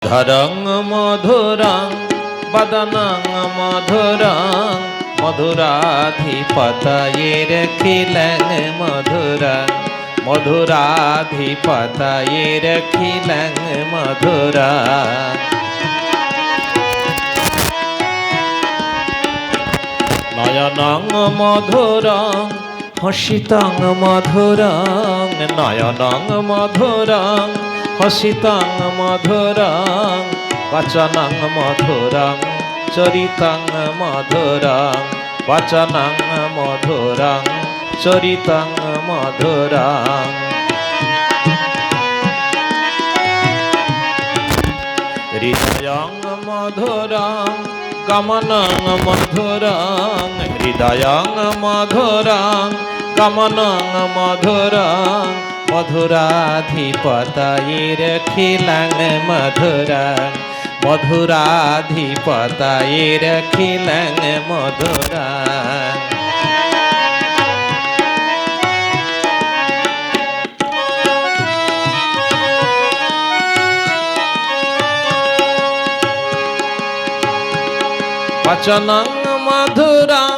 ধরং মধুরং বদনং মধুরং মধুরাধিপতয়েরখিলং মধুরং মধুরাধিপতয়েরখিলং মধুরং। নয়নং মধুরং হসিতং মধুরং নয়নং মধুরং হসিতং মধুরং বচনং মধুরং চরিতং মধুরং বচনং মধুরং চরিতং মধুরং। হৃদয়ং মধুরং গমনং মধুরং হৃদয়ং মধুরং গমনং মধুরং মধুরাধিপতয়েরখিলং মধুরং মধুরাধিপতয়েরখিলং মধুরং। বচনং মধুরং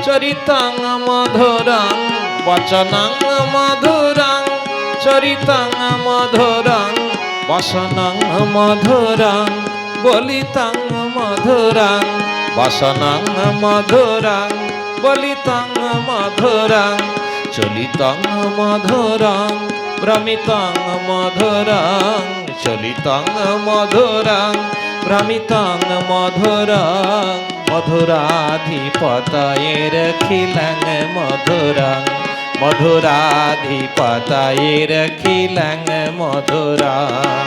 চরিতং মধুরং বচনং মধুরং চরিতং মধুরং বসনং মধুরং বলিতং মধুরং বসনং মধুরং বলিতং মধুরং চলিতং মধুরং ভ্রমিতং মধুরং চলিতং মধুরং ভ্রমিতং মধুরং মধুরাধিপতয়েরখিলং মধুরং মধুরাধিপতয়েরখিলং মধুরং।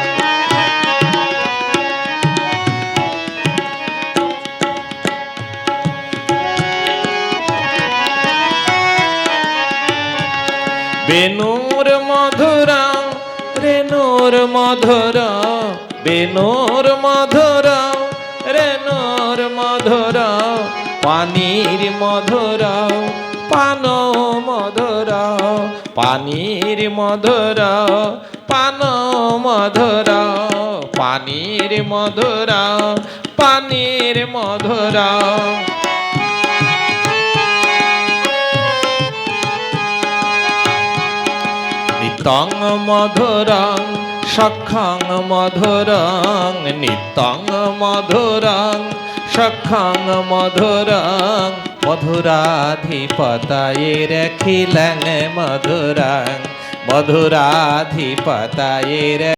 বেণুর মধুরং রেণুর মধুর বেণুর মধুর রেণুর মধুর পানির মধুর পান মধুর পানির মধুর পান মধুর পানির মধুর পানির মধুর। নিত্যং মধুরং সখ্যং মধুরং নিত্যং মধুরং সখ্যং মধুরং মধুরাধিপতয়েরখিলং মধুরং মধুরাধিপতয়ের